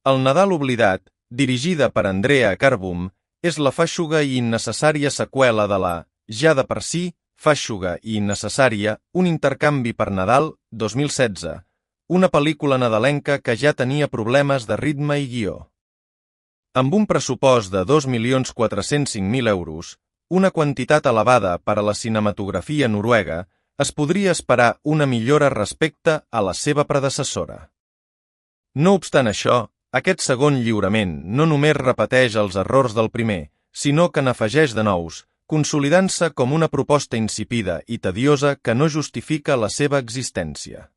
El Nadal oblidat, dirigida per Andrea Carbum, és la feixuga i innecessària seqüela de la, ja de per si, feixuga i innecessària, Un intercanvi per Nadal, 2016, una pel·lícula nadalenca que ja tenia problemes de ritme i guió. Amb un pressupost de 2.405.000 euros, una quantitat elevada per a la cinematografia noruega, es podria esperar una millora respecte a la seva predecessora. No obstant això, aquest segon lliurament no només repeteix els errors del primer, sinó que n'afegeix de nous, consolidant-se com una proposta insípida i tediosa que no justifica la seva existència.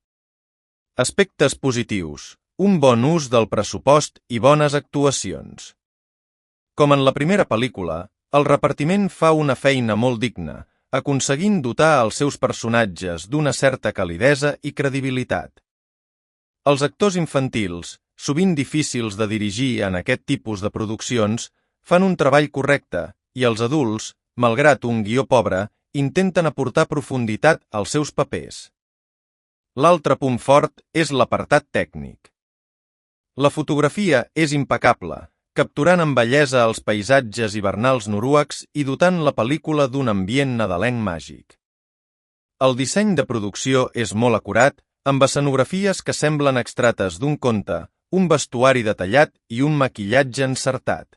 Aspectes positius: un bon ús del pressupost i bones actuacions. Com en la primera pel·lícula, el repartiment fa una feina molt digna, aconseguint dotar els seus personatges d'una certa calidesa i credibilitat. Els actors infantils, sovint difícils de dirigir en aquest tipus de produccions, fan un treball correcte i els adults, malgrat un guió pobre, intenten aportar profunditat als seus papers. L'altre punt fort és l'apartat tècnic. La fotografia és impecable, capturant amb bellesa els paisatges hivernals noruecs i dotant la pel·lícula d'un ambient nadalenc màgic. El disseny de producció és molt acurat, amb escenografies que semblen extrates d'un conte, un vestuari detallat i un maquillatge encertat.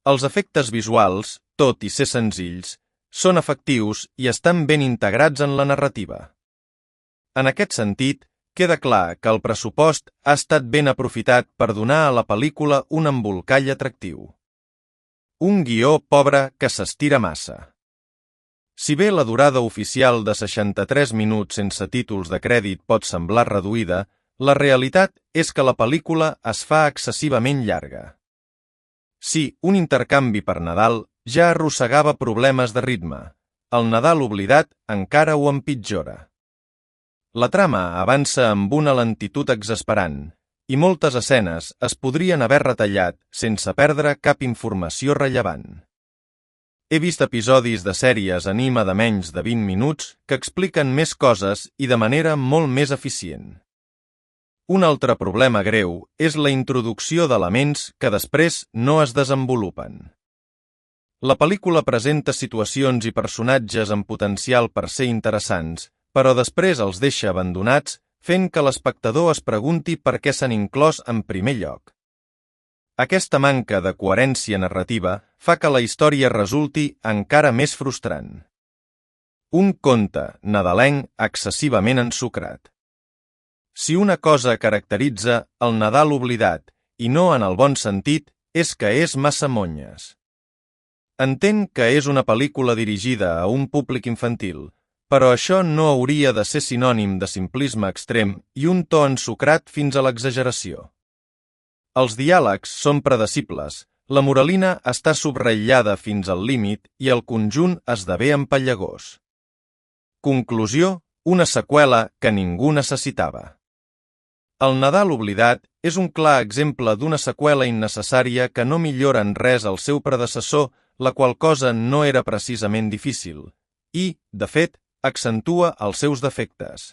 Els efectes visuals, tot i ser senzills, són efectius i estan ben integrats en la narrativa. En aquest sentit, queda clar que el pressupost ha estat ben aprofitat per donar a la pel·lícula un embolcall atractiu. Un guió pobre que s'estira massa. Si bé la durada oficial de 63 minuts sense títols de crèdit pot semblar reduïda, la realitat és que la pel·lícula es fa excessivament llarga. Sí, Un intercanvi per Nadal ja arrossegava problemes de ritme. El Nadal oblidat encara ho empitjora. La trama avança amb una lentitud exasperant, i moltes escenes es podrien haver retallat sense perdre cap informació rellevant. He vist episodis de sèries anime de menys de 20 minuts que expliquen més coses i de manera molt més eficient. Un altre problema greu és la introducció d'elements que després no es desenvolupen. La pel·lícula presenta situacions i personatges amb potencial per ser interessants, però després els deixa abandonats, fent que l'espectador es pregunti per què s'han inclòs en primer lloc. Aquesta manca de coherència narrativa fa que la història resulti encara més frustrant. Un conte nadalenc excessivament ensucrat. Si una cosa caracteritza el Nadal oblidat, i no en el bon sentit, és que és massa monyes. Entenc que és una pel·lícula dirigida a un públic infantil, però això no hauria de ser sinònim de simplisme extrem i un to ensucrat fins a l'exageració. Els diàlegs són predecibles, la moralina està subratllada fins al límit i el conjunt esdevé empallegós. Conclusió: una seqüela que ningú necessitava. El Nadal oblidat és un clar exemple d'una seqüela innecessària que no millora en res el seu predecessor, la qual cosa no era precisament difícil, i, de fet, accentua els seus defectes.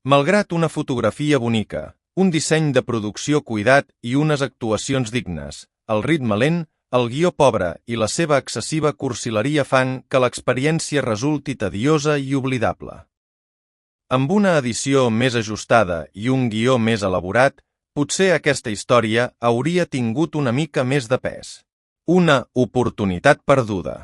Malgrat una fotografia bonica, un disseny de producció cuidat i unes actuacions dignes, el ritme lent, el guió pobre i la seva excessiva cursileria fan que l'experiència resulti tediosa i oblidable. Amb una edició més ajustada i un guió més elaborat, potser aquesta història hauria tingut una mica més de pes. Una oportunitat perduda.